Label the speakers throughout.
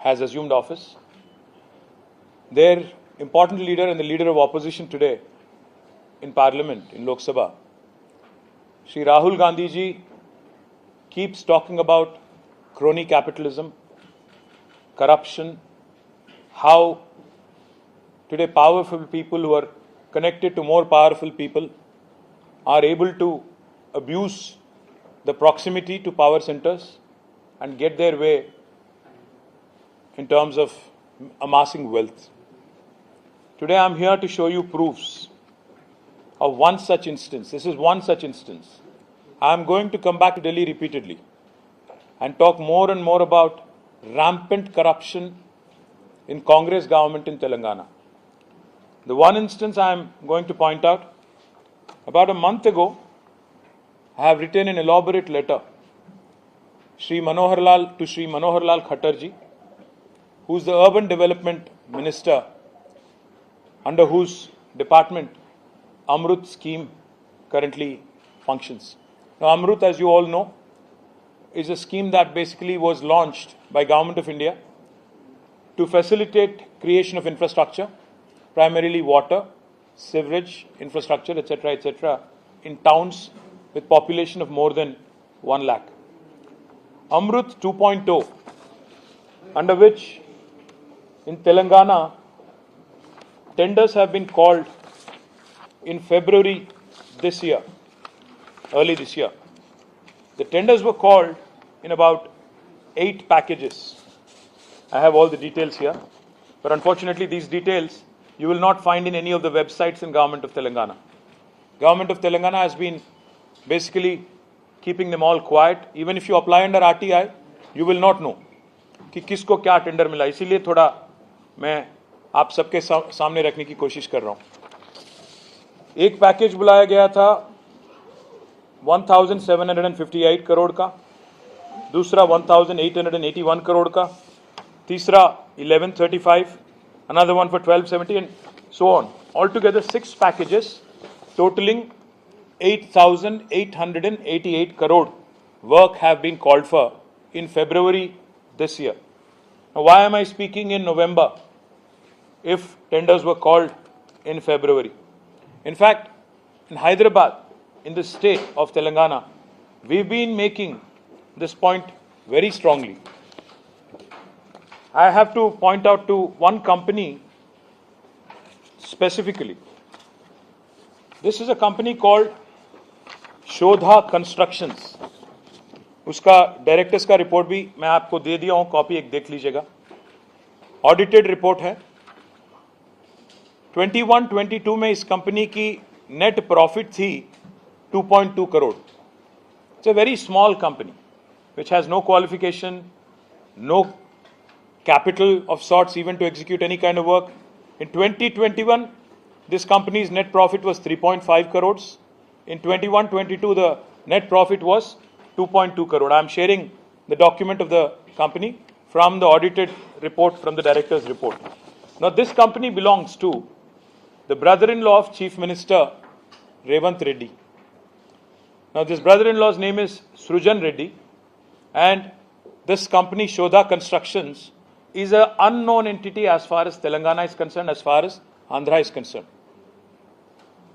Speaker 1: has assumed office. Their important leader and the leader of opposition today in Parliament, in Lok Sabha, Shri Rahul Gandhi ji, keeps talking about crony capitalism, corruption, how today powerful people who are connected to more powerful people are able to abuse the proximity to power centers and get their way in terms of amassing wealth. Today I am here to show you proofs of one such instance. This is one such instance. I am going to come back to Delhi repeatedly and talk more and more about rampant corruption in Congress government in Telangana. The one instance I am going to point out, about a month ago, I have written an elaborate letter to Shri Manohar Lal Khattar ji, who is the urban development minister under whose department Amrut scheme currently functions. Now Amrut, as you all know, is a scheme that basically was launched by Government of India to facilitate creation of infrastructure, primarily water, sewerage, infrastructure, etc., in towns with population of more than 1 lakh. Amrut 2.0, under which in Telangana, tenders have been called in February this year, early this year. The tenders were called in about 8 packages. I have all the details here, but unfortunately these details you will not find in any of the websites in Government of Telangana. Government of Telangana has been basically keeping them all quiet. Even if you apply under RTI, you will not know कि किसको क्या tender मिला. इसीलिए थोड़ा मैं आप सबके सामने रखने की कोशिश कर रहा हूं. एक पैकेज बुलाया गया था 1758 करोड़ का, दूसरा 1881 करोड़ का, तीसरा 1135, another one for 1270, and so on. Altogether 6 packages totaling 8,888 crore work have been called for in February this year. Now why am I speaking in November if tenders were called in February? In fact, in Hyderabad, in the state of Telangana, we've been making this point very strongly. I have to point out to one company specifically. This is a company called Shodha Constructions. उसका directors का report भी मैं आपको दे दिया हूं, copy एक देख लीजिएगा. ऑडिटेड रिपोर्ट है. 21-22 में इस कंपनी की नेट प्रॉफिट थी 2.2 crore. It's a very small company which has no qualification, no capital of sorts even to execute any kind of work. In 2021, this company's net profit was 3.5 crores. In 21-22, the net profit was 2.2 crore. I am sharing the document of the company from the audited report, from the director's report. Now, this company belongs to the brother-in-law of Chief Minister Revant Reddy. Now, this brother-in-law's name is Srujan Reddy, and this company, Shodha Constructions, is an unknown entity as far as Telangana is concerned, as far as Andhra is concerned.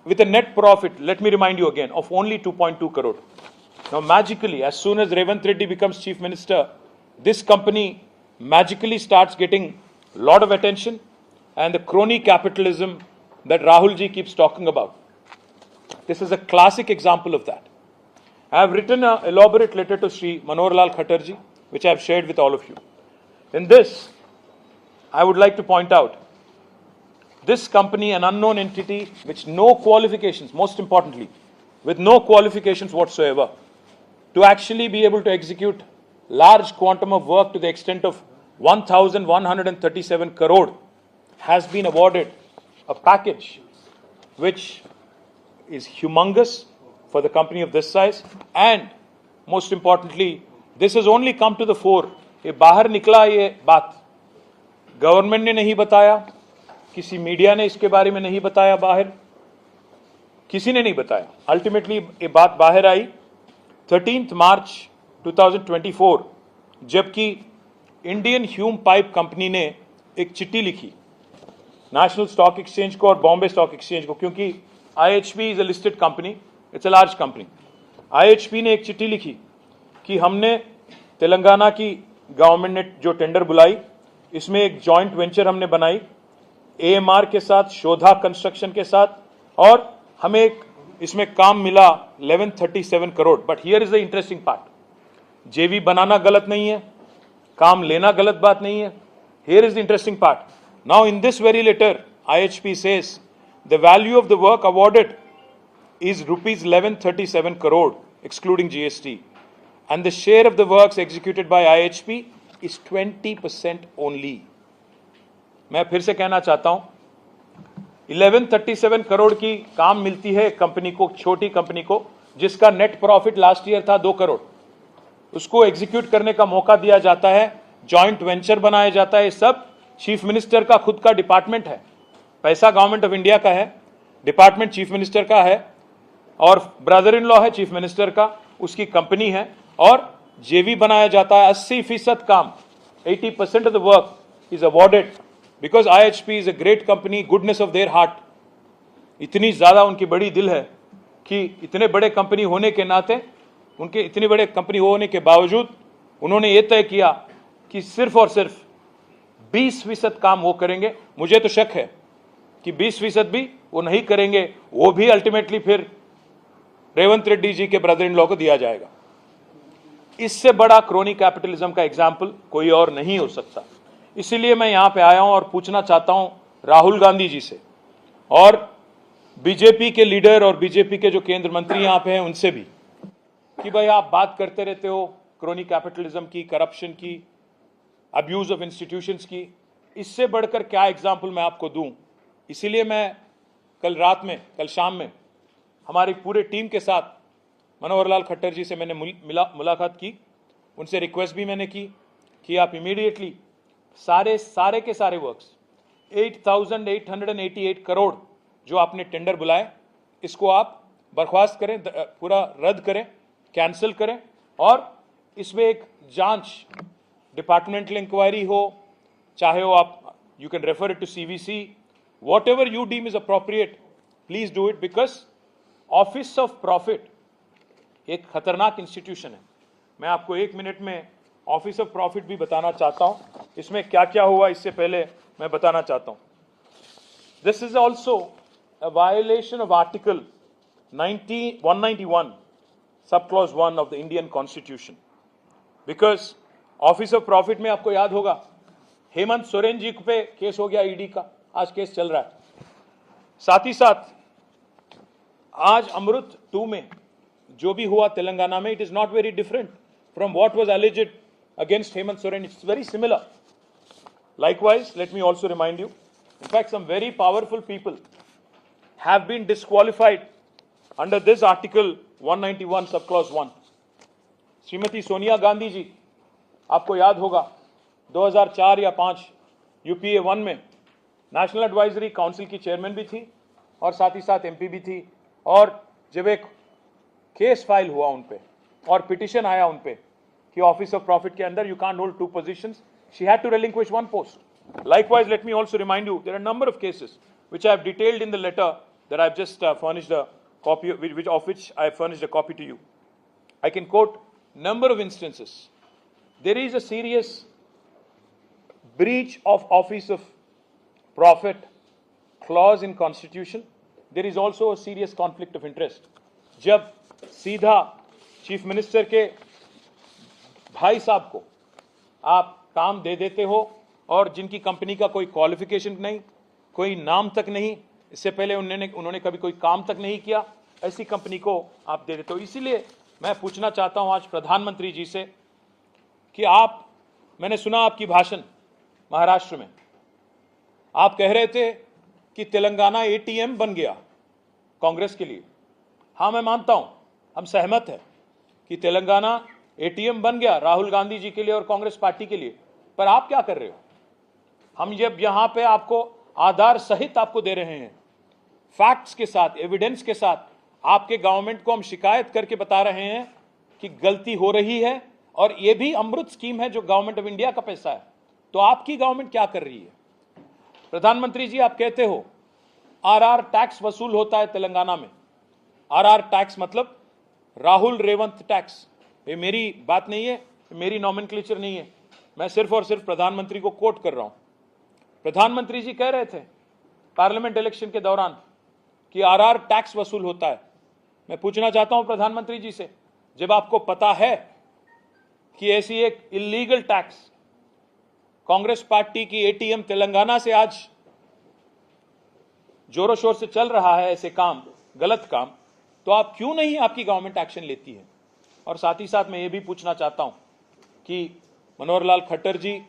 Speaker 1: With a net profit, let me remind you again, of only 2.2 crore. Now, magically, as soon as Revant Reddy becomes Chief Minister, this company magically starts getting a lot of attention, and the crony capitalism that Rahul ji keeps talking about. This is a classic example of that. I have written an elaborate letter to Shri Manohar Lal Khattar ji, which I have shared with all of you. In this, I would like to point out, this company, an unknown entity, which no qualifications, most importantly, with no qualifications whatsoever, to actually be able to execute large quantum of work to the extent of 1,137 crore, has been awarded a package which is humongous for the company of this size, and most importantly, this has only come to the fore. ये बाहर निकला ये बात, government ने नहीं बताया, किसी media ने इसके बारे में नहीं बताया, बाहर किसी ने नहीं बताया. अल्टीमेटली ये बात बाहर आई 13 मार्च 2024, जबकि इंडियन ह्यूम पाइप कंपनी ने एक चिट्ठी लिखी नेशनल स्टॉक एक्सचेंज को और बॉम्बे स्टॉक एक्सचेंज को, क्योंकि IHP is a listed company, it's a large company. IHP ने एक चिट्ठी लिखी कि हमने तेलंगाना की गवर्नमेंट ने जो टेंडर बुलाई, इसमें एक जॉइंट वेंचर हमने बनाई AMR के साथ, शोधा कंस्ट्रक्शन के साथ, और हमें एक इसमें काम मिला 1137 crore. But here is the interesting part, JV बनाना गलत नहीं है, काम लेना गलत बात नहीं है। Here is the interesting part. Now in this very later IHP says the value of the work awarded is rupees 1137 crore excluding GST, and the share of the works executed by IHP is 20% only. मैं फिर से कहना चाहता हूं, 1137 करोड़ की काम मिलती है एक कंपनी को, छोटी कंपनी को, जिसका नेट प्रॉफिट लास्ट ईयर था 2 करोड़। उसको एग्जीक्यूट करने का मौका दिया जाता है, जॉइंट वेंचर बनाया जाता है। सब चीफ मिनिस्टर का खुद का डिपार्टमेंट है, पैसा गवर्नमेंट ऑफ इंडिया का है, डिपार्टमेंट चीफ मिनिस्टर का है, और ब्रदर इन लॉ है चीफ मिनिस्टर का, उसकी कंपनी है, और JV बनाया जाता है। 80% काम, 80% of the work is awarded because IHP is a great company, goodness of their heart. इतनी ज्यादा उनकी बड़ी दिल है कि इतने बड़े कंपनी होने के नाते, उनके इतनी बड़े कंपनी होने के बावजूद उन्होंने ये तय किया कि सिर्फ और सिर्फ 20% काम वो करेंगे। मुझे तो शक है कि 20% भी वो नहीं करेंगे, वो भी अल्टीमेटली फिर रेवंत रेड्डी जी के ब्रदर इन लॉ को दिया जाएगा। इससे बड़ा क्रोनी कैपिटलिज्म का एग्जाम्पल कोई और नहीं हो सकता। इसीलिए मैं यहां पे आया हूं और पूछना चाहता हूं राहुल गांधी जी से, और बीजेपी के लीडर और बीजेपी के जो केंद्र मंत्री यहां पे हैं उनसे भी, कि भाई आप बात करते रहते हो क्रोनी कैपिटलिज्म की, करप्शन की, अब्यूज ऑफ इंस्टीट्यूशंस की, इससे बढ़कर क्या एग्जाम्पल मैं आपको दूं। इसीलिए मैं कल रात में, कल शाम में हमारी पूरे टीम के साथ मनोहर लाल खट्टर जी से मैंने मुलाकात की। उनसे रिक्वेस्ट भी मैंने की कि आप इमीडिएटली सारे के सारे वर्क्स 8,888 करोड़ जो आपने टेंडर बुलाए, इसको आप बर्खास्त करें, पूरा रद्द करें, कैंसिल करें, और इसमें एक जांच, डिपार्टमेंटल इंक्वायरी हो, चाहे वो आप you can refer it to CVC, whatever you deem is appropriate, please do it, because office of profit एक खतरनाक इंस्टीट्यूशन है। मैं आपको 1 मिनट में ऑफिस ऑफ प्रॉफिट भी बताना चाहता हूं, इसमें क्या क्या हुआ इससे पहले मैं बताना चाहता हूं। This is also a violation of article 191 sub clause 1 of the Indian constitution, because office of profit में आपको याद होगा हेमंत सोरेन जी पे केस हो गया ED का, आज केस चल रहा है। साथ ही साथ आज अमृत 2 में जो भी हुआ तेलंगाना में, it is not very different from what was alleged against Hemant Soren. It's very similar. Likewise, let me also remind you, in fact, some very powerful people have been disqualified under this article 191 subclause 1. Shrimati Sonia Gandhi ji, आपको याद होगा 2004 या 5 UPA 1 में national advisory council की chairman भी थी और साथ ही साथ MP भी थी, और जब एक केस फाइल हुआ उन पे और पिटिशन आया उन पे कि ऑफिस ऑफ प्रॉफिट के अंदर you can't hold 2 positions, she had to relinquish 1 post. Likewise, let me also remind you, there are a number of cases which I have detailed in the letter that I have just furnished a copy, of which I have furnished a copy to you. I can quote number of instances. There is a serious breach of office of profit clause in constitution. There is also a serious conflict of interest. जब सीधा chief minister के भाई साहब को आप काम दे देते हो और जिनकी कंपनी का कोई क्वालिफिकेशन नहीं, कोई नाम तक नहीं, इससे पहले उन्होंने कभी कोई काम तक नहीं किया, ऐसी कंपनी को आप दे देते हो। इसीलिए मैं पूछना चाहता हूं आज प्रधानमंत्री जी से कि आप, मैंने सुना आपकी भाषण महाराष्ट्र में, आप कह रहे थे कि तेलंगाना ATM बन गया कांग्रेस के लिए। हाँ, मैं मानता हूं, हम सहमत हैं कि तेलंगाना ATM बन गया राहुल गांधी जी के लिए और कांग्रेस पार्टी के लिए, पर आप क्या कर रहे हो? हम जब यहां पे आपको आधार सहित आपको दे रहे हैं, फैक्ट्स के साथ, एविडेंस के साथ, आपके गवर्नमेंट को हम शिकायत करके बता रहे हैं कि गलती हो रही है, और ये भी अमृत स्कीम है जो गवर्नमेंट ऑफ इंडिया का पैसा है। तो आपकी गवर्नमेंट क्या कर रही है? प्रधानमंत्री जी, आप कहते हो आरआर टैक्स वसूल होता है तेलंगाना में। आरआर टैक्स मतलब राहुल रेवंत टैक्स। ये मेरी बात नहीं है, मेरी नॉमेनक्लेचर नहीं है, मैं सिर्फ और सिर्फ प्रधानमंत्री को कोट कर रहा हूं। प्रधानमंत्री जी कह रहे थे पार्लियामेंट इलेक्शन के दौरान कि आरआर टैक्स वसूल होता है। मैं पूछना चाहता हूं प्रधानमंत्री जी से, जब आपको पता है कि ऐसी एक इलीगल टैक्स कांग्रेस पार्टी की एटीएम तेलंगाना से आज जोरों शोर से चल रहा है, ऐसे काम, गलत काम, तो आप क्यों नहीं आपकी गवर्नमेंट एक्शन लेती है? और साथ ही साथ मैं ये भी पूछना चाहता हूं कि मनोहर लाल खट्टर जी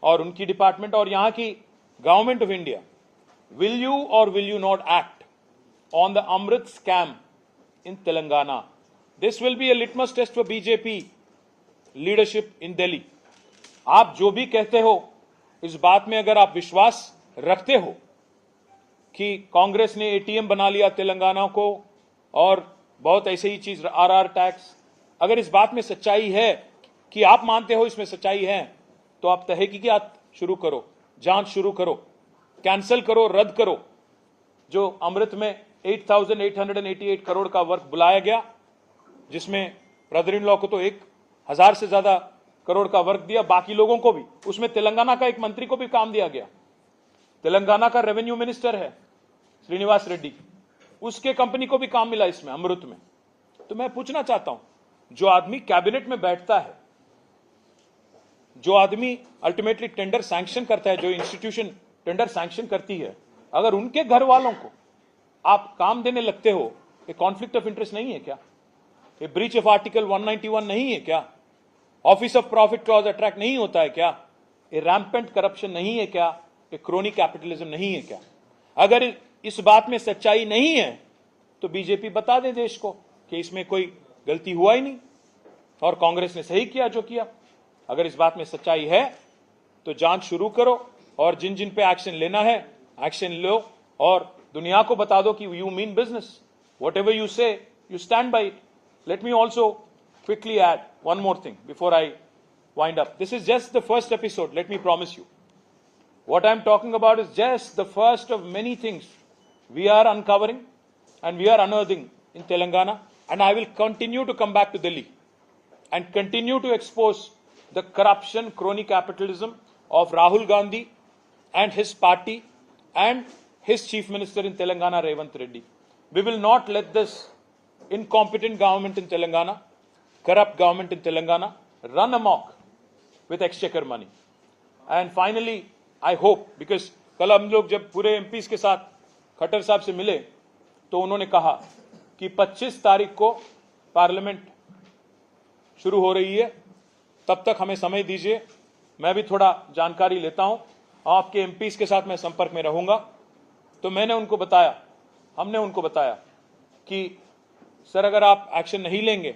Speaker 1: और उनकी डिपार्टमेंट और यहां की government of India, will you or will you not act on the Amrit scam in Telangana? This will be a litmus test for BJP leadership in Delhi. आप जो भी कहते हो, इस बात में अगर आप विश्वास रखते हो कि कांग्रेस ने एटीएम बना लिया तेलंगाना को और बहुत ऐसे ही चीज आरआर टैक्स, अगर इस बात में सच्चाई है कि आप मानते हो इसमें सच्चाई है, तो आप तहकीकात शुरू करो, जांच शुरू करो, कैंसिल करो, रद्द करो। जो अमृत में 8,888 करोड़ का वर्क बुलाया गया, जिसमें ब्रदर इन लॉ को तो 1,000 से ज्यादा करोड़ का वर्क दिया, बाकी लोगों को भी, उसमें तेलंगाना का एक मंत्री को भी काम दिया गया। तेलंगाना का रेवेन्यू मिनिस्टर है श्रीनिवास रेड्डी, उसके कंपनी को भी काम मिला इसमें अमृत में। तो मैं पूछना चाहता हूं, जो आदमी कैबिनेट में बैठता है, जो आदमी अल्टीमेटली टेंडर सैंक्शन करता है, जो इंस्टीट्यूशन टेंडर सैंक्शन करती है, अगर उनके घर वालों को आप काम देने लगते हो, ये कॉन्फ्लिक्ट ऑफ इंटरेस्ट नहीं है क्या? ये ब्रीच ऑफ आर्टिकल 191 नहीं है क्या? Office of profit clause attract नहीं होता है क्या? ये रैम्पेंट करप्शन नहीं है क्या? ये क्रोनी कैपिटलिज्म नहीं है क्या? अगर इस बात में सच्चाई नहीं है तो बीजेपी बता दे देश को कि इसमें कोई गलती हुआ ही नहीं और कांग्रेस ने सही किया जो किया। अगर इस बात में सच्चाई है तो जांच शुरू करो और जिन जिन पे एक्शन लेना है एक्शन लो और दुनिया को बता दो कि you mean business, whatever you say you stand by it. Let me also quickly add one more thing before I wind up. This is just the first episode, let me promise you. What I'm talking about is just the first of many things we are uncovering and we are unearthing in Telangana, and I will continue to come back to Delhi and continue to expose the corruption, crony capitalism of Rahul Gandhi and his party and his chief minister in Telangana, Revanth Reddy. We will not let this incompetent government in Telangana, corrupt government in Telangana, run amok with exchequer money. And finally, I hope, because कल हम लोग जब पूरे MPs के साथ खट्टर साहब से मिले तो उन्होंने कहा कि 25 तारीख को पार्लियामेंट शुरू हो रही है, तब तक हमें समय दीजिए, मैं भी थोड़ा जानकारी लेता हूं, आपके एमपीज के साथ मैं संपर्क में रहूंगा। तो मैंने उनको बताया, हमने उनको बताया कि सर अगर आप एक्शन नहीं लेंगे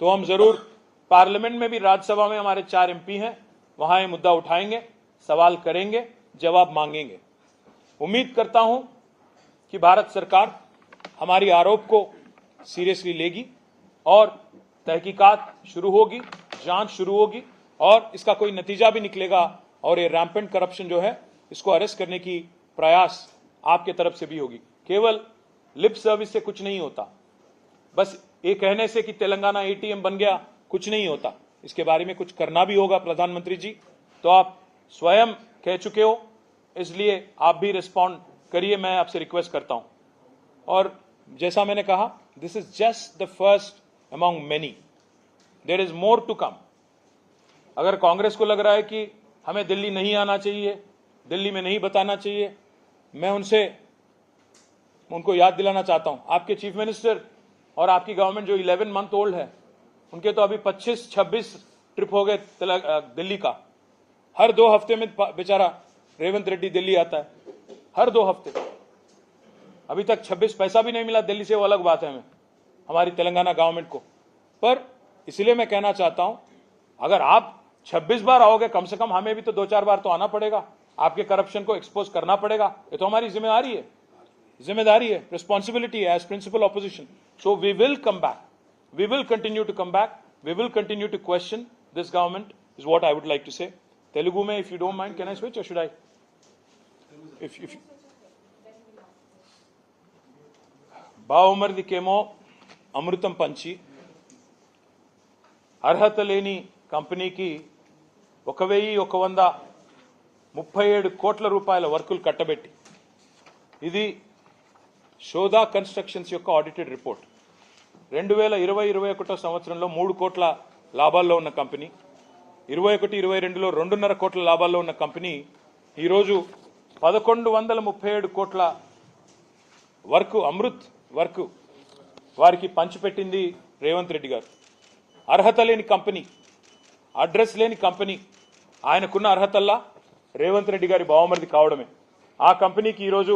Speaker 1: तो हम जरूर पार्लियामेंट में भी, राज्यसभा में हमारे 4 एमपी हैं, वहां ये मुद्दा उठाएंगे, सवाल करेंगे, जवाब मांगेंगे। उम्मीद करता हूं कि भारत सरकार हमारी आरोप को सीरियसली लेगी और तहकीकात शुरू होगी, जांच शुरू होगी और इसका कोई नतीजा भी निकलेगा और ये रैम्पेंट करप्शन जो है इसको अरेस्ट करने की प्रयास आपके तरफ से भी होगी। केवल लिप सर्विस से कुछ नहीं होता, बस ये कहने से कि तेलंगाना एटीएम बन गया कुछ नहीं होता, इसके बारे में कुछ करना भी होगा। प्रधानमंत्री जी, तो आप स्वयं कह चुके हो, इसलिए आप भी रिस्पॉन्ड करिए, मैं आपसे रिक्वेस्ट करता हूं। और जैसा मैंने कहा, this is just the first among many, there is more to come. अगर कांग्रेस को लग रहा है कि हमें दिल्ली नहीं आना चाहिए, दिल्ली में नहीं बताना चाहिए, मैं उनको याद दिलाना चाहता हूं, आपके चीफ मिनिस्टर और आपकी गवर्नमेंट जो 11 मंथ ओल्ड है, उनके तो अभी 25-26 ट्रिप हो गए दिल्ली का। हर 2 हफ्ते में बेचारा रेवंत रेड्डी दिल्ली आता है, हर 2 हफ्ते। अभी तक 26 पैसा भी नहीं मिला दिल्ली से, वो अलग बात है हमारी तेलंगाना गवर्नमेंट को। पर इसलिए मैं कहना चाहता हूं, अगर आप 26 बार आओगे, कम से कम हमें भी तो 2-4 बार तो आना पड़ेगा, आपके करप्शन को एक्सपोज करना पड़ेगा। ये तो हमारी जिम्मेदारी है, रिस्पॉन्सिबिलिटी है as principal opposition. So we will come back, we will continue to come back, we will continue to question this government is what I would like to say. Telugu mein, if you don't mind, can I switch or should I? If బావమరిదికేమో అమృతం పంచి అర్హత లేని కంపెనీకి 1137 కోట్ల రూపాయల వర్కులు కట్టబెట్టి, ఇది షోదా constructions యొక్క audited report. 2020-21 సంవత్సరంలో 3 కోట్ల లాభాల్లో ఉన్న కంపెనీ, 21-22లో 2.5 కోట్ల లాభాల్లో ఉన్న కంపెనీ ఈరోజు 1137 కోట్ల వర్క్, అమృత్ వర్క్ వారికి పంచిపెట్టింది రేవంత్ రెడ్డి గారు. అర్హత లేని కంపెనీ, అడ్రస్ లేని కంపెనీ, ఆయనకున్న అర్హతల్లా రేవంత్ రెడ్డి గారి బావమరిది కావడమే. ఆ కంపెనీకి ఈరోజు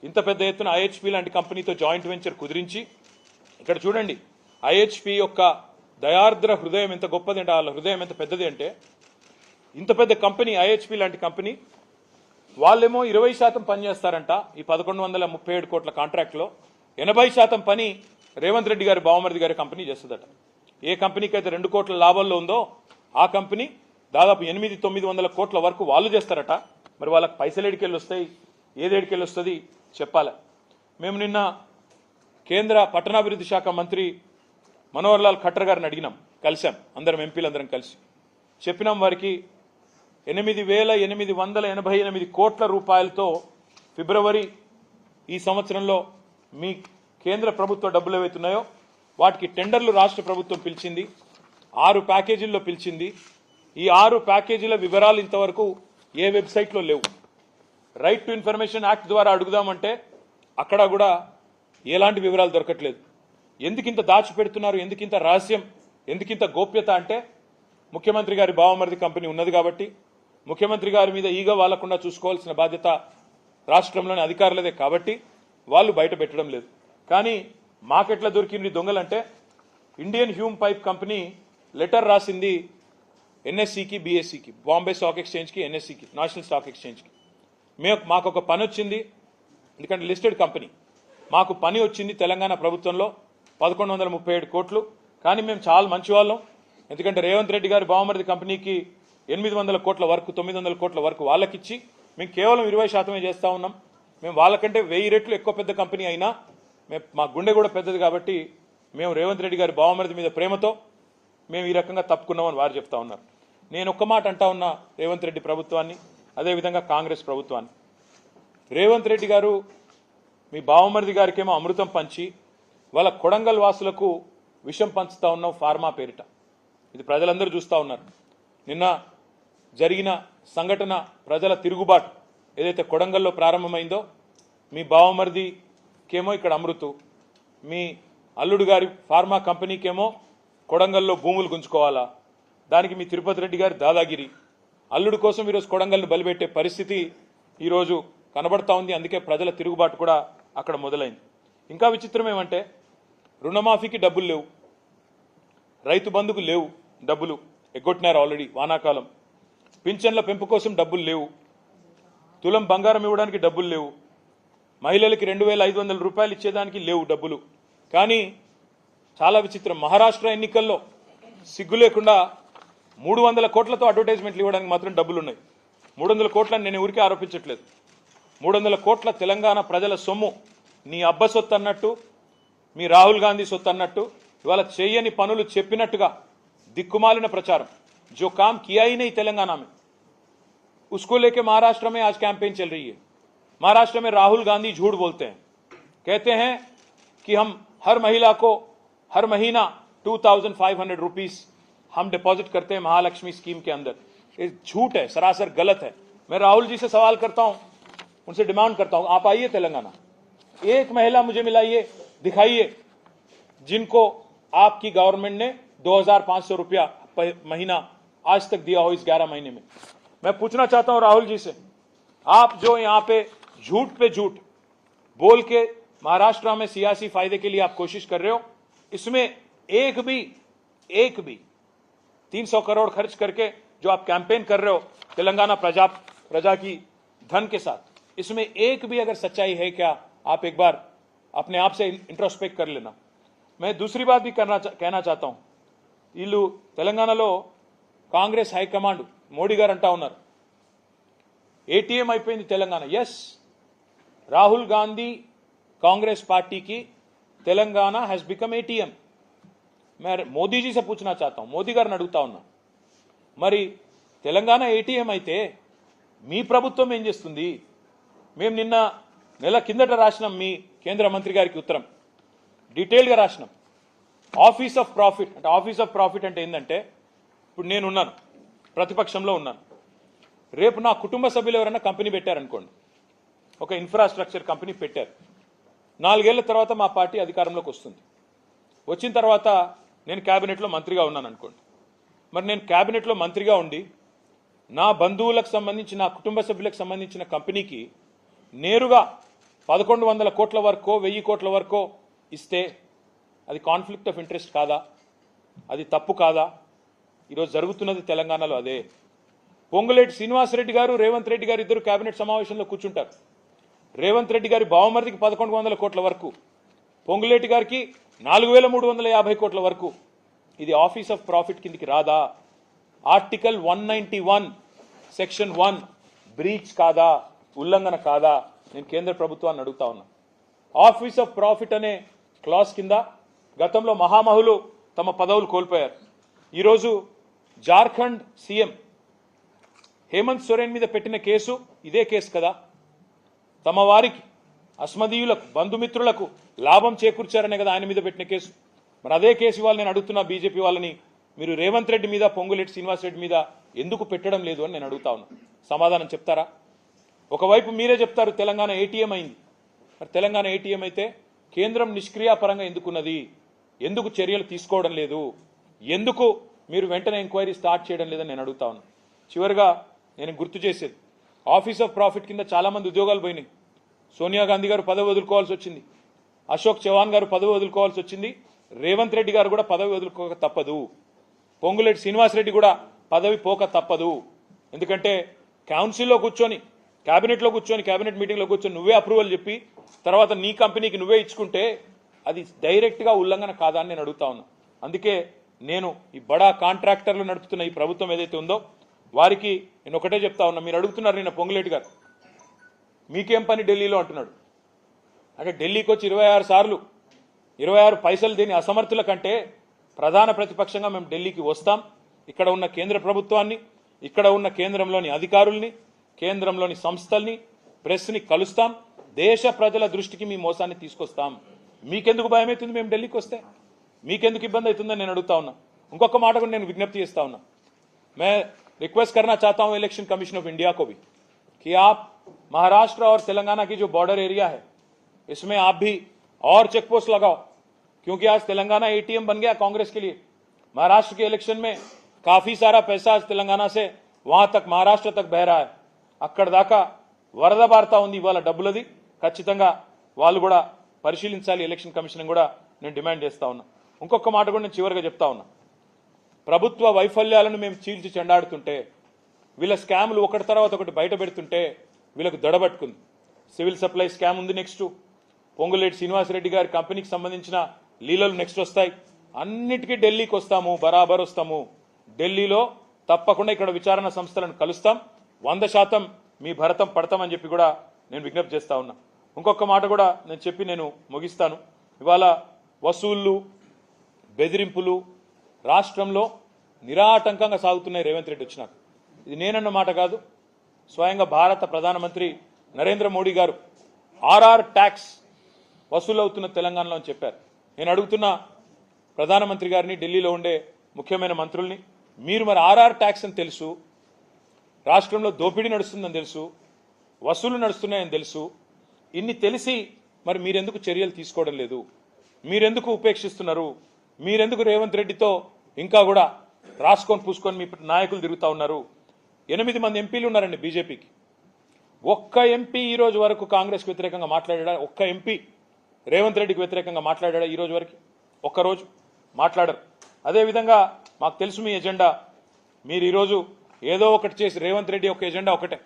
Speaker 1: ఇంత పెద్ద ఎత్తున ఐహెచ్పి లాంటి కంపెనీతో జాయింట్ వెంచర్ కుదిరించి, ఇక్కడ చూడండి ఐహెచ్పి యొక్క దయార్ద్ర హృదయం ఎంత గొప్పది అంటే, వాళ్ళ హృదయం ఎంత పెద్దది అంటే, ఇంత పెద్ద కంపెనీ ఐహెచ్పి లాంటి కంపెనీ వాళ్ళేమో 20% పని చేస్తారంట. ఈ 1137 కోట్ల కాంట్రాక్ట్లో 80% పని రేవంత్ రెడ్డి గారి బావమరిది గారి కంపెనీ చేస్తుందట. ఏ కంపెనీకి అయితే 2 కోట్ల లాభాల్లో ఉందో ఆ కంపెనీ దాదాపు 800-900 కోట్ల వరకు వాళ్ళు చేస్తారట. మరి వాళ్ళకి పైసలు ఏడికెళ్ళి వస్తాయి, ఏదేడికెళ్ళి వస్తుంది చెప్పాలి. మేము నిన్న కేంద్ర పట్టణాభివృద్ధి శాఖ మంత్రి మనోహర్ లాల్ ఖట్టర్ గారిని అడిగినాం, కలిసాం, అందరం ఎంపీలందరం కలిసి చెప్పినాం వారికి 8,888 కోట్ల రూపాయలతో ఫిబ్రవరి ఈ సంవత్సరంలో మీ కేంద్ర ప్రభుత్వ డబ్బులు ఏవైతున్నాయో వాటికి టెండర్లు రాష్ట్ర ప్రభుత్వం పిలిచింది, 6 ప్యాకేజీల్లో పిలిచింది. ఈ 6 ప్యాకేజీల వివరాలు ఇంతవరకు ఏ వెబ్సైట్లో లేవు. రైట్ టు ఇన్ఫర్మేషన్ యాక్ట్ ద్వారా అడుగుదామంటే అక్కడ కూడా ఎలాంటి వివరాలు దొరకట్లేదు. ఎందుకింత దాచిపెడుతున్నారు, ఎందుకింత రహస్యం, ఎందుకింత గోప్యత అంటే ముఖ్యమంత్రి గారి బావమరిది కంపెనీ ఉన్నది కాబట్టి, ముఖ్యమంత్రి గారి మీద ఈగ వాలకుండా చూసుకోవాల్సిన బాధ్యత రాష్ట్రంలోని అధికారులదే కాబట్టి వాళ్ళు బయట పెట్టడం లేదు. కానీ మాకెట్లా దొరికింది దొంగలంటే, Indian Hume Pipe company letter రాసింది ఎన్ఎస్సికి, బిఎస్సికి, బాంబే స్టాక్ ఎక్స్చేంజ్కి, ఎన్ఎస్సికి, నేషనల్ స్టాక్ ఎక్స్చేంజ్కి. మాకు ఒక పని వచ్చింది, ఎందుకంటే లిస్టెడ్ కంపెనీ, మాకు పని వచ్చింది తెలంగాణ ప్రభుత్వంలో 1137 కోట్లు. కానీ మేము చాలా మంచి వాళ్ళం, ఎందుకంటే రేవంత్ రెడ్డి గారి బావమరిది కంపెనీకి 800 కోట్ల వరకు, 900 కోట్ల వరకు వాళ్ళకిచ్చి మేము కేవలం 20% చేస్తూ ఉన్నాం. మేము వాళ్ళకంటే 1000 రెట్లు ఎక్కువ పెద్ద కంపెనీ అయినా మా గుండె కూడా పెద్దది కాబట్టి మేము రేవంత్ రెడ్డి గారి బావమరిది మీద ప్రేమతో మేము ఈ రకంగా తప్పుకున్నామని వారు చెప్తా ఉన్నారు. నేను ఒక్క మాట అంటా ఉన్నా రేవంత్ రెడ్డి ప్రభుత్వాన్ని, అదేవిధంగా కాంగ్రెస్ ప్రభుత్వాన్ని. రేవంత్ రెడ్డి గారు మీ బావమరిది గారికేమో అమృతం పంచి వాళ్ళ కొడంగల్ వాసులకు విషం పంచుతా ఉన్నాం ఫార్మా పేరిట. ఇది ప్రజలందరూ చూస్తూ ఉన్నారు. నిన్న జరిగిన సంఘటన, ప్రజల తిరుగుబాటు ఏదైతే కొడంగల్లో ప్రారంభమైందో, మీ బావమరిదికేమో ఇక్కడ అమృతు, మీ అల్లుడు గారి ఫార్మా కంపెనీకేమో కొడంగల్లో భూములు గుంజుకోవాలా, దానికి మీ తిరుపతి రెడ్డి గారి దాదాగిరి, అల్లుడు కోసం ఈరోజు కొడంగల్ని బలిపెట్టే పరిస్థితి ఈరోజు కనబడతా ఉంది. అందుకే ప్రజల తిరుగుబాటు కూడా అక్కడ మొదలైంది. ఇంకా విచిత్రం ఏమంటే, రుణమాఫీకి డబ్బులు లేవు, రైతు బంధుకు లేవు, డబ్బులు ఎగ్గొట్టినారు ఆల్రెడీ వానాకాలం, పింఛన్ల పెంపు కోసం డబ్బులు లేవు, తులం బంగారం ఇవ్వడానికి డబ్బులు లేవు, మహిళలకి 2,500 రూపాయలు ఇచ్చేదానికి లేవు డబ్బులు. కానీ చాలా విచిత్రం, మహారాష్ట్ర ఎన్నికల్లో సిగ్గు లేకుండా 300 కోట్లతో అడ్వర్టైజ్మెంట్లు ఇవ్వడానికి మాత్రం డబ్బులు ఉన్నాయి. 300 కోట్లని నేను ఊరికే ఆరోపించట్లేదు. 300 కోట్ల తెలంగాణ ప్రజల సొమ్ము నీ అబ్బ సొత్తు అన్నట్టు, మీ రాహుల్ గాంధీ సొత్తు అన్నట్టు, ఇవాళ చేయని పనులు చెప్పినట్టుగా దిక్కుమాలిన ప్రచారం, जो काम किया ही नहीं तेलंगाना में, उसको लेके महाराष्ट्र में आज कैंपेन चल रही है. महाराष्ट्र में राहुल गांधी झूठ बोलते हैं, कहते हैं कि हम हर महिला को हर महीना 2,500 रुपीस हम डिपॉजिट करते हैं महालक्ष्मी स्कीम के अंदर. ये झूठ है, सरासर गलत है. मैं राहुल जी से सवाल करता हूं, उनसे डिमांड करता हूं, आप आइए तेलंगाना, एक महिला मुझे मिलाइए, दिखाइए जिनको आपकी गवर्नमेंट ने 2,500 रुपया महीना आज तक दिया हो इस 11 महीने में. मैं पूछना चाहता हूं राहुल जी से, आप जो यहां पे झूठ बोल के महाराष्ट्र में सियासी फायदे के लिए आप कोशिश कर रहे हो, इसमें एक भी 300 करोड़ खर्च करके जो आप कैंपेन कर रहे हो तेलंगाना प्रजा की धन के साथ, इसमें एक भी अगर सच्चाई है क्या, आप एक बार अपने आप से इंट्रोस्पेक्ट कर लेना. मैं दूसरी बात भी कहना चाहता हूं, వీళ్ళు తెలంగాణలో కాంగ్రెస్ హైకమాండ్ మోడీ గారు అంటా ఉన్నారు ఏటీఎం అయిపోయింది తెలంగాణ. ఎస్, రాహుల్ గాంधी कांग्रेस पार्टी की तेलंगाना हैज बिकम एटीएम. मैं मोदी जी से पूछना चाहता हूं, मोदी गारिని అడుగుతా ఉన్నా, మరి తెలంగాణ ఏటీఎం అయితే మీ ప్రభుత్వం ఏం చేస్తుంది? మేము నిన్న నెల కిందట రాసినాం మీ కేంద్ర మంత్రి గారికి ఉత్తరం, డీటెయిల్గా రాసినాం. ఆఫీస్ ఆఫ్ ప్రాఫిట్ అంటే, ఆఫీస్ ఆఫ్ ప్రాఫిట్ అంటే ఏంటంటే, ఇప్పుడు నేను ఉన్నాను, ప్రతిపక్షంలో ఉన్నాను, రేపు నా కుటుంబ సభ్యులు ఎవరైనా కంపెనీ పెట్టారనుకోండి, ఒక ఇన్ఫ్రాస్ట్రక్చర్ కంపెనీ పెట్టారు, 4 ఏళ్ల తర్వాత మా పార్టీ అధికారంలోకి వస్తుంది. వచ్చిన తర్వాత నేను క్యాబినెట్లో మంత్రిగా ఉన్నాను అనుకోండి. మరి నేను క్యాబినెట్లో మంత్రిగా ఉండి నా బంధువులకు సంబంధించి, నా కుటుంబ సభ్యులకు సంబంధించిన కంపెనీకి నేరుగా 1100 కోట్ల వరకు 1000 కోట్ల వరకు ఇస్తే అది కాన్ఫ్లిక్ట్ ఆఫ్ ఇంట్రెస్ట్ కాదా? అది తప్పు కాదా? ఈరోజు జరుగుతున్నది తెలంగాణలో అదే. పొంగులేటి శ్రీనివాసరెడ్డి గారు, రేవంత్ రెడ్డి గారు ఇద్దరు కేబినెట్ సమావేశంలో కూర్చుంటారు. రేవంత్ రెడ్డి గారి బావమరిదికి 1100 కోట్ల వరకు, పొంగులేటి గారికి 4350 కోట్ల వరకు. ఇది ఆఫీస్ ఆఫ్ ప్రాఫిట్ కిందికి రాదా? ఆర్టికల్ 191 సెక్షన్ 1 బ్రీచ్ కాదా? ఉల్లంఘన కాదా? నేను కేంద్ర ప్రభుత్వాన్ని అడుగుతా ఉన్నా. ఆఫీస్ ఆఫ్ ప్రాఫిట్ అనే క్లాస్ కింద గతంలో మహామహులు తమ పదవులు కోల్పోయారు. ఈరోజు జార్ఖండ్ సీఎం హేమంత్ సోరెన్ మీద పెట్టిన కేసు ఇదే కేసు కదా? తమ వారికి, అస్మదీయులకు, బంధుమిత్రులకు లాభం చేకూర్చారనే కదా ఆయన మీద పెట్టిన కేసు. మరి అదే కేసు వాళ్ళు నేను అడుగుతున్నా బీజేపీ వాళ్ళని, మీరు రేవంత్ రెడ్డి మీద, పొంగులేటి శ్రీనివాసరెడ్డి మీద ఎందుకు పెట్టడం లేదు అని నేను అడుగుతా ఉన్నా. సమాధానం చెప్తారా? ఒకవైపు మీరే చెప్తారు తెలంగాణ ఏటీఎం అయింది. మరి తెలంగాణ ఏటీఎం అయితే కేంద్రం నిష్క్రియాపరంగా ఎందుకున్నది? ఎందుకు చర్యలు తీసుకోవడం లేదు? ఎందుకు మీరు వెంటనే ఎంక్వైరీ స్టార్ట్ చేయడం లేదని నేను అడుగుతా ఉన్నా. చివరిగా నేను గుర్తు చేసేది, ఆఫీస్ ఆఫ్ ప్రాఫిట్ కింద చాలా మంది ఉద్యోగాలు పోయినాయి. సోనియా గాంధీ గారు పదవి వదులుకోవాల్సి వచ్చింది, అశోక్ చవాన్ గారు పదవి వదులుకోవాల్సి వచ్చింది, రేవంత్ రెడ్డి గారు కూడా పదవి వదులుకోక తప్పదు, పొంగులేటి శ్రీనివాసరెడ్డి కూడా పదవి పోక తప్పదు. ఎందుకంటే కౌన్సిల్లో కూర్చొని, క్యాబినెట్లో కూర్చొని, క్యాబినెట్ మీటింగ్లో కూర్చొని నువ్వే అప్రూవల్ చెప్పి తర్వాత నీ కంపెనీకి నువ్వే ఇచ్చుకుంటే అది డైరెక్ట్గా ఉల్లంఘన కాదా అని నేను అడుగుతా ఉన్నా. అందుకే నేను ఈ బడా కాంట్రాక్టర్లు నడుపుతున్న ఈ ప్రభుత్వం ఏదైతే ఉందో వారికి నేను ఒకటే చెప్తా ఉన్నా. మీరు అడుగుతున్నారు నిన్న పొంగులేటి గారు, మీకేం పని ఢిల్లీలో అంటున్నాడు. అంటే ఢిల్లీకి వచ్చి 26 సార్లు 26 పైసలు దేని అసమర్థుల కంటే ప్రధాన ప్రతిపక్షంగా మేము ఢిల్లీకి వస్తాం. ఇక్కడ ఉన్న కేంద్ర ప్రభుత్వాన్ని, ఇక్కడ ఉన్న కేంద్రంలోని అధికారుల్ని, కేంద్రంలోని సంస్థల్ని, ప్రెస్ని కలుస్తాం. దేశ ప్రజల దృష్టికి మీ మోసాన్ని తీసుకొస్తాం. మీకెందుకు భయం అవుతుంది మేము ఢిల్లీకి వస్తే? మీకెందుకు ఇబ్బంది అవుతుందని నేను అడుగుతా ఉన్నా. ఇంకొక మాట కూడా నేను విజ్ఞప్తి చేస్తా ఉన్నా. मैं रिक्वेस्ट करना चाहता हूं इलेक्शन कमीशन ऑफ इंडिया को भी कि आप महाराष्ट्र और तेलंगाना की जो बॉर्डर एरिया है इसमें आप भी और चेक पोस्ट लगाओ, क्योंकि आज तेलंगाना एटीएम बन गया कांग्रेस के लिए. महाराष्ट्र के इलेक्शन में काफी सारा पैसा आज तेलंगाना से वहां तक महाराष्ट्र तक बह रहा है. అక్కడ దాకా వరద బారుతా ఉంది ఇవాళ డబ్బులది. ఖచ్చితంగా వాళ్ళు కూడా పరిశీలించాలి ఎలక్షన్ కమిషన్ కూడా నేను డిమాండ్ చేస్తా ఉన్నా. ఇంకొక మాట కూడా నేను చివరిగా చెప్తా ఉన్నా. ప్రభుత్వ వైఫల్యాలను మేము చీల్చి చెండాడుతుంటే, వీళ్ళ స్కామ్లు ఒకటి తర్వాత ఒకటి బయట పెడుతుంటే వీళ్ళకు దడబట్టుకుంది. సివిల్ సప్లై స్కామ్ ఉంది నెక్స్ట్, పొంగులేటి శ్రీనివాసరెడ్డి గారి కంపెనీకి సంబంధించిన లీలలు నెక్స్ట్ వస్తాయి. అన్నిటికీ ఢిల్లీకి వస్తాము, బరాబర్ వస్తాము. ఢిల్లీలో తప్పకుండా ఇక్కడ విచారణ సంస్థలను కలుస్తాం. 100% మీ భరతం పడతామని చెప్పి కూడా నేను విజ్ఞప్తి చేస్తా ఉన్నా. ఇంకొక మాట కూడా నేను చెప్పి నేను ముగిస్తాను. ఇవాళ వసూళ్లు, బెదిరింపులు రాష్ట్రంలో నిరాటంకంగా సాగుతున్నాయి రేవంత్ రెడ్డి వచ్చినాక. ఇది నేనన్న మాట కాదు, స్వయంగా భారత ప్రధానమంత్రి నరేంద్ర మోడీ గారు ఆర్ఆర్ ట్యాక్స్ వసూలవుతున్న తెలంగాణలో అని చెప్పారు. నేను అడుగుతున్న ప్రధానమంత్రి గారిని, ఢిల్లీలో ఉండే ముఖ్యమైన మంత్రుల్ని, మీరు మరి ఆర్ఆర్ ట్యాక్స్ అని తెలుసు, రాష్ట్రంలో దోపిడీ నడుస్తుందని తెలుసు, వసూలు నడుస్తున్నాయని తెలుసు, ఇన్ని తెలిసి మరి మీరెందుకు చర్యలు తీసుకోవడం లేదు? మీరెందుకు ఉపేక్షిస్తున్నారు? మీరెందుకు రేవంత్ రెడ్డితో ఇంకా కూడా రాసుకొని పూసుకొని మీ నాయకులు తిరుగుతూ ఉన్నారు? 8 మంది ఎంపీలు ఉన్నారండి బీజేపీకి. ఒక్క ఎంపీ ఈ రోజు వరకు కాంగ్రెస్కి వ్యతిరేకంగా మాట్లాడా? ఒక్క ఎంపీ రేవంత్ రెడ్డికి వ్యతిరేకంగా మాట్లాడా ఈ రోజు వరకు? ఒక్కరోజు మాట్లాడరు. అదేవిధంగా మాకు తెలుసు మీ ఎజెండా. మీరు ఈరోజు ఏదో ఒకటి చేసి, రేవంత్ రెడ్డి ఒక ఎజెండా ఒకటే,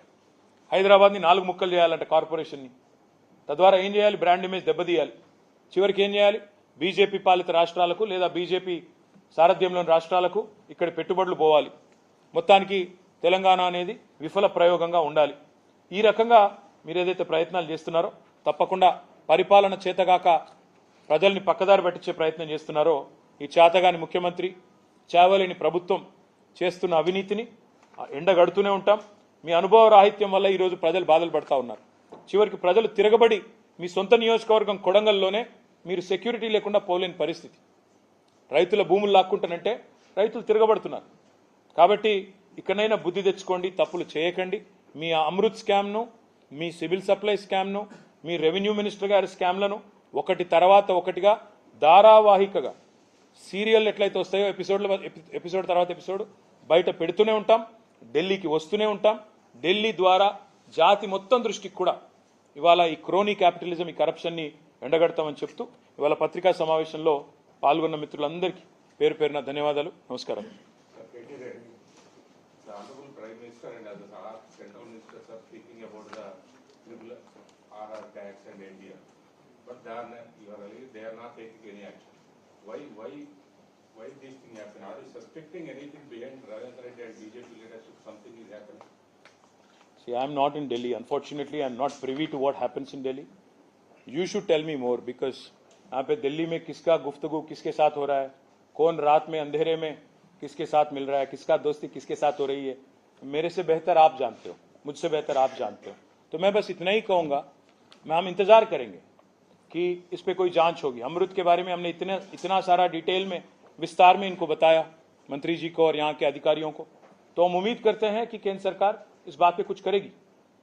Speaker 1: హైదరాబాద్ని 4 ముక్కలు చేయాలంటే కార్పొరేషన్ని. తద్వారా ఏం చేయాలి? బ్రాండ్ ఇమేజ్ దెబ్బతీయాలి. చివరికి ఏం చేయాలి? బీజేపీ పాలిత రాష్ట్రాలకు లేదా బీజేపీ సారథ్యంలోని రాష్ట్రాలకు ఇక్కడ పెట్టుబడులు పోవాలి. మొత్తానికి తెలంగాణ అనేది విఫల ప్రయోగంగా ఉండాలి. ఈ రకంగా మీరు ఏదైతే ప్రయత్నాలు చేస్తున్నారో తప్పకుండా పరిపాలన చేతగాక ప్రజల్ని పక్కదారి పట్టించే ప్రయత్నం చేస్తున్నారో ఈ చేతగాని ముఖ్యమంత్రి చేవలేని ప్రభుత్వం చేస్తున్న అవినీతిని ఎండగడుతూనే ఉంటాం. మీ అనుభవ రాహిత్యం వల్ల ఈరోజు ప్రజలు బాధలు పడతా ఉన్నారు. చివరికి ప్రజలు తిరగబడి మీ సొంత నియోజకవర్గం కొడంగల్లోనే మీరు సెక్యూరిటీ లేకుండా పోలేని పరిస్థితి. రైతుల భూములు లాక్కుంటానంటే రైతులు తిరగబడుతున్నారు. కాబట్టి ఇక్కడైనా బుద్ధి తెచ్చుకోండి, తప్పులు చేయకండి. మీ అమృత్ స్కామ్ను, మీ సివిల్ సప్లై స్కామ్ను, మీ రెవెన్యూ మినిస్టర్ గారి స్కామ్లను ఒకటి తర్వాత ఒకటిగా ధారావాహికగా సీరియల్ ఎట్లయితే వస్తాయో ఎపిసోడ్ తర్వాత ఎపిసోడ్ బయట పెడుతూనే ఉంటాం. ఢిల్లీకి వస్తూనే ఉంటాం. ఢిల్లీ ద్వారా జాతి మొత్తం దృష్టికి కూడా ఇవాళ ఈ క్రోనీ క్యాపిటలిజం, ఈ కరప్షన్ని ఎండగడతామని చెప్తూ ఇవాళ పత్రికా సమావేశంలో పాల్గొన్న మిత్రులందరికీ పేరు పేరున ధన్యవాదాలు. నమస్కారం.
Speaker 2: Why these things happen? Are you suspecting anything behind Ravindra Reddy and BJP leadership? Something is happening.
Speaker 1: See, I am not in Delhi. Unfortunately, I am not privy to what happens in Delhi. You should tell me more because यहाँ पे दिल्ली में किसका गुफ्तगू किसके साथ हो रहा है, कौन रात में अंधेरे में किसके साथ मिल रहा है, किसका दोस्ती किसके साथ हो रही है, मेरे से बेहतर आप जानते हो, मुझसे बेहतर आप जानते हो. तो मैं बस इतना ही कहूँगा, हम इंतजार करेंगे कि इस पे कोई जांच होगी. अमृत के बारे में हमने इतना सारा डिटेल में विस्तार में इनको बताया, मंत्री जी को और यहाँ के अधिकारियों को. तो हम उम्मीद करते हैं कि केंद्र सरकार इस बात पे कुछ करेगी.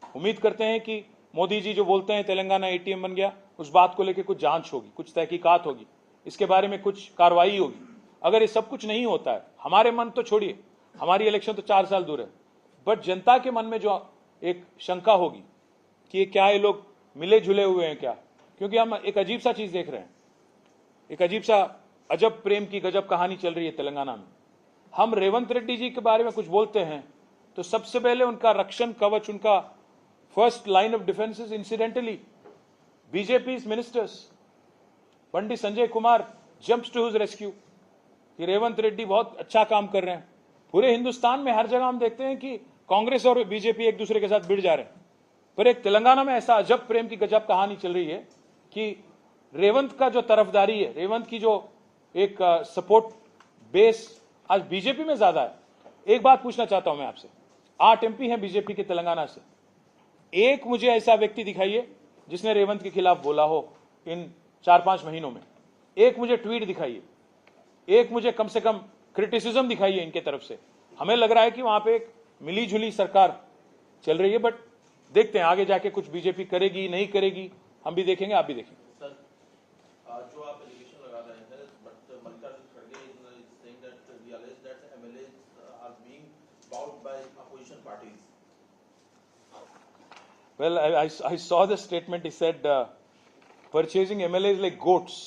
Speaker 1: उम्मीद करते हैं कि मोदी जी जो बोलते हैं तेलंगाना एटीएम बन गया, उस बात को लेकर कुछ जांच होगी, कुछ तहकीकात होगी, इसके बारे में कुछ कार्रवाई होगी. अगर ये सब कुछ नहीं होता है, हमारे मन तो छोड़िए, हमारी इलेक्शन तो 4 साल दूर है, बट जनता के मन में जो एक शंका होगी कि ये क्या ये लोग मिले जुले हुए हैं क्या, क्योंकि हम एक अजीब सा चीज देख रहे हैं, एक अजीब सा अजब प्रेम की गजब कहानी चल रही है तेलंगाना में. हम रेवंत रेड्डी जी के बारे में कुछ बोलते हैं तो सबसे पहले उनका रक्षण कवच, उनका first line of defence is incidentally BJP ministers. Pandit Sanjay Kumar jumps to his rescue कि रेवंत रेड्डी बहुत अच्छा काम कर रहे हैं. पूरे हिंदुस्तान में हर जगह हम देखते हैं कि कांग्रेस और बीजेपी एक दूसरे के साथ भिड़ जा रहे हैं, पर एक तेलंगाना में ऐसा अजब प्रेम की गजब कहानी चल रही है कि रेवंत का जो तरफदारी है, रेवंत की जो एक सपोर्ट बेस आज बीजेपी में ज्यादा है. एक बात पूछना चाहता हूं मैं आपसे, 8 MP हैं बीजेपी के तेलंगाना से, एक मुझे ऐसा व्यक्ति दिखाइए जिसने रेवंत के खिलाफ बोला हो इन 4-5 महीनों में. एक मुझे ट्वीट दिखाइए, एक मुझे कम से कम क्रिटिसिज्म दिखाइए इनके तरफ से. हमें लग रहा है कि वहां पे एक मिली जुली सरकार चल रही है, बट देखते हैं आगे जाके कुछ बीजेपी करेगी नहीं करेगी, हम भी देखेंगे, आप भी देखेंगे.
Speaker 3: सर, जो आप एलिगेशन लगा रहे हैं, बट मल्लिकार्जुन खड़गे is saying that we allege that MLAs are being bowed by opposition parties.
Speaker 1: Well, I saw the statement. He said purchasing MLAs like goats.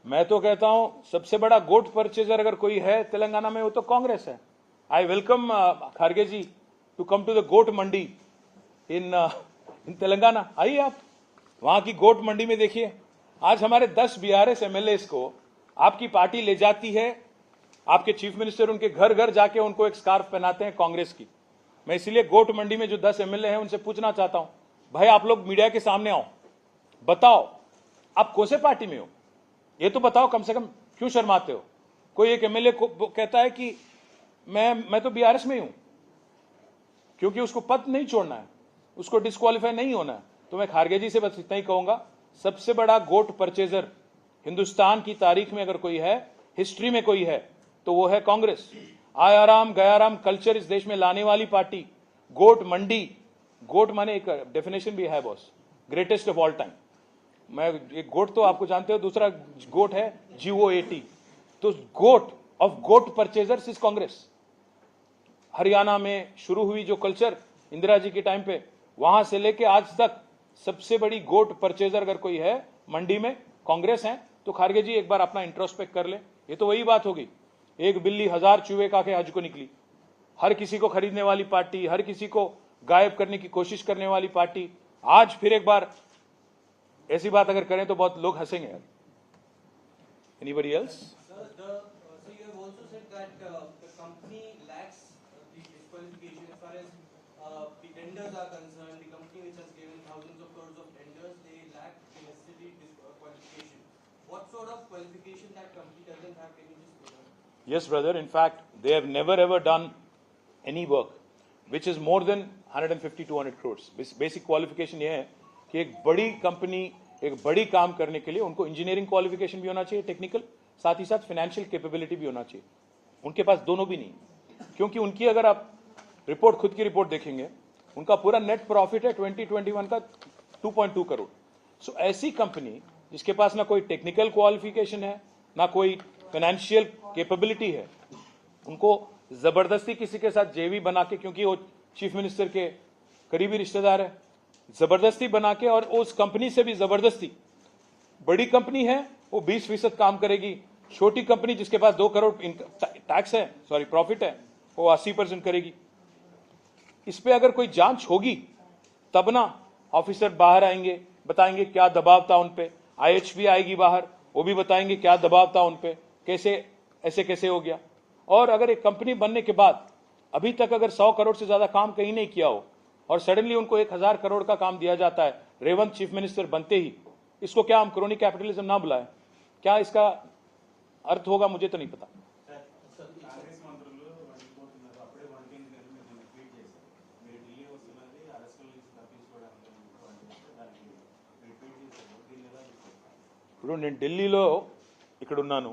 Speaker 1: मैं तो कहता हूं सबसे बड़ा गोट परचेजर अगर कोई है तेलंगाना में वो तो कांग्रेस है. I welcome Kharge ji to come to the goat mandi in Telangana. आइए आप वहां की गोट मंडी में देखिए. आज हमारे 10 BRS MLAs को आपकी पार्टी ले जाती है, आपके चीफ मिनिस्टर उनके घर घर जाके उनको एक स्कार्फ पहनाते हैं कांग्रेस की. मैं इसीलिए गोट मंडी में जो 10 MLA हैं उनसे पूछना चाहता हूं, भाई आप लोग मीडिया के सामने आओ, बताओ आप कौन से पार्टी में हो, ये तो बताओ कम से कम, क्यों शर्माते हो. कोई एक MLA को कहता है कि मैं तो BRS में ही हूं, क्योंकि उसको पद नहीं छोड़ना है, उसको डिस्क्वालीफाई नहीं होना है. तो मैं खारगे जी से बस इतना ही कहूंगा, सबसे बड़ा गोट परचेजर हिंदुस्तान की तारीख में अगर कोई है, हिस्ट्री में कोई है, तो वो है कांग्रेस. आयाराम गयाराम कल्चर इस देश में लाने वाली पार्टी. गोट मंडी, गोट माने एक डेफिनेशन भी है boss, greatest of all time. मैं एक गोट तो आपको जानते हो, दूसरा गोट है GOAT. तो goat of goat purchasers is Congress. Haryana में शुरू हुई जो कल्चर इंदिरा जी के टाइम पे, वहां से लेके आज तक सबसे बड़ी गोट परचेजर अगर कोई है मंडी में, कांग्रेस है. तो खारगे जी एक बार अपना इंट्रोस्पेक्ट कर ले. ये तो वही बात होगी, एक बिल्ली 1000 चूहे खा के हज को निकली. हर किसी को खरीदने वाली पार्टी, हर किसी को गायब करने की कोशिश करने वाली पार्टी. आज फिर एक बार ऐसी बात अगर करें तो बहुत लोग हंसेंगे यार. Anybody else?
Speaker 4: So you have also said that the company lacks the tenders are concerned, the company which has given thousands of crores of tenders, they lack the necessary qualification. What sort of qualification that company doesn't have? Can you just put on?
Speaker 1: Yes, brother. In fact, they have never ever done any work which is more than 150-200 crores. Basic qualification ये है कि एक बड़ी company एक बड़ी काम करने के लिए उनको इंजीनियरिंग क्वालिफिकेशन भी होना चाहिए, टेक्निकल, साथ ही साथ फाइनेंशियल कैपेबिलिटी भी होना चाहिए. उनके पास दोनों भी नहीं, क्योंकि उनकी अगर आप रिपोर्ट खुद की रिपोर्ट देखेंगे, उनका पूरा नेट प्रॉफिट है 2021 का 2.2 करोड़. सो ऐसी कंपनी जिसके पास ना कोई टेक्निकल क्वालिफिकेशन है ना कोई फाइनेंशियल कैपेबिलिटी है, उनको जबरदस्ती किसी के साथ जेवी बना के, क्योंकि वो चीफ मिनिस्टर के करीबी रिश्तेदार है, जबरदस्ती बना के, और उस कंपनी से भी जबरदस्ती, बड़ी कंपनी है वो 20% काम करेगी, छोटी कंपनी जिसके पास 2 करोड़ टैक्स है, सॉरी प्रॉफिट है, वो 80% करेगी. इस पे अगर कोई जांच होगी तब ना ऑफिसर बाहर आएंगे, बताएंगे क्या दबाव था उन पे. IHB आएगी बाहर, वो भी बताएंगे क्या दबाव था उन पे, कैसे ऐसे कैसे हो गया. और अगर एक कंपनी बनने के बाद अभी तक अगर 100 करोड़ से ज्यादा काम कहीं नहीं किया हो और सडनली उनको 1000 करोड़ का काम दिया जाता है रेवंत चीफ मिनिस्टर बनते ही, इसको क्या हम क्रोनी कैपिटलिज्म ना बुलाएं? क्या इसका अर्थ होगा? मुझे तो नहीं पता.
Speaker 5: కాంగ్రెస్ మంత్రులు వెళ్ళిపోతున్నారు, అప్పుడే 1 10 మీరు ట్వీట్ చేశారు, మీరు ఢిల్లీ వస్తున్నది అరెస్టుల నుంచి తప్పించుకోవడానికి దానికి మీరు ట్వీట్ చేశారు, దీన్ని ఎలా చూస్తారు?
Speaker 1: ఇప్పుడు నేను ఢిల్లీలో ఇక్కడ ఉన్నాను,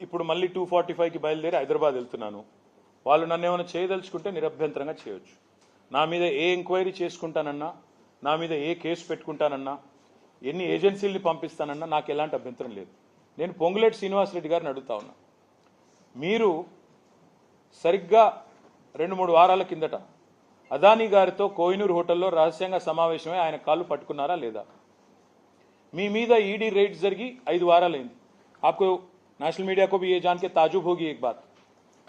Speaker 1: ఇప్పుడు మళ్ళీ 245కి బయలుదేరి హైదరాబాద్ వెళ్తున్నాను. వాళ్ళు నన్ను ఏమైనా చేయదలుచుకుంటే నిరభ్యంతరంగా చేయొచ్చు. నా మీద ఏ ఎంక్వైరీ చేసుకుంటానన్నా, నా మీద ఏ కేసు పెట్టుకుంటానన్నా, ఎన్ని ఏజెన్సీల్ని పంపిస్తానన్నా నాకు ఎలాంటి అభ్యంతరం లేదు. నేను పొంగులేటి శ్రీనివాసరెడ్డి గారిని అడుగుతా ఉన్నా, మీరు సరిగ్గా 2-3 వారాల కిందట అదానీ గారితో కోహినూర్ హోటల్లో రహస్యంగా సమావేశమై ఆయన కాళ్ళు పట్టుకున్నారా లేదా? మీ మీద ఈడీ రేడ్ జరిగి 5 వారాలైంది. आपको नेशनल मीडिया को भी ये जान के ताजुब होगी एक बात,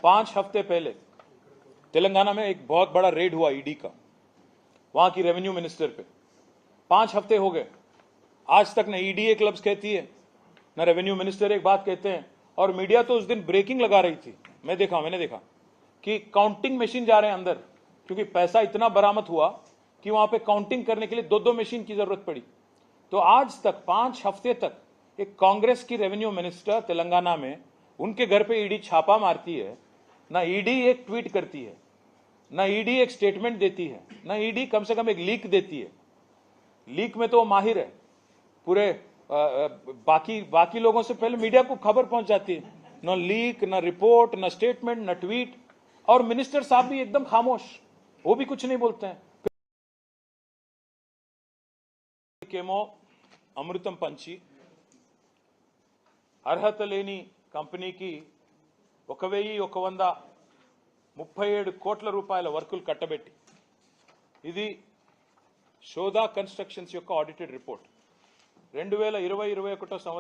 Speaker 1: 5 हफ्ते पहले तेलंगाना में एक बहुत बड़ा रेड हुआ ईडी का, वहां की रेवेन्यू मिनिस्टर पे. 5 हफ्ते हो गए, आज तक न ईडी एक लफ्ज कहती है न रेवेन्यू मिनिस्टर एक बात कहते हैं. और मीडिया तो उस दिन ब्रेकिंग लगा रही थी, मैंने देखा कि काउंटिंग मशीन जा रहे हैं अंदर, क्योंकि पैसा इतना बरामद हुआ कि वहां पे काउंटिंग करने के लिए 2-2 मशीन की जरूरत पड़ी. तो आज तक 5 हफ्ते तक एक कांग्रेस की रेवेन्यू मिनिस्टर तेलंगाना में, उनके घर पे ईडी छापा मारती है, ना ईडी एक ट्वीट करती है, ना ईडी एक स्टेटमेंट देती है, ना ईडी कम से कम एक लीक देती है. लीक में तो वो माहिर है, पूरे बाकी लोगों से पहले मीडिया को खबर पहुंच जाती है. न लीक, न रिपोर्ट, न स्टेटमेंट, न ट्वीट. और मिनिस्टर साहब भी एकदम खामोश, वो भी कुछ नहीं बोलते हैं. केमो అమృతం పంచి అర్హత లేని కంపెనీకి 1137 కోట్ల రూపాయల వర్కులు కట్టబెట్టి, ఇది శోధా కన్స్ట్రక్షన్స్ యొక్క ఆడిటెడ్ రిపోర్ట్ 2020-21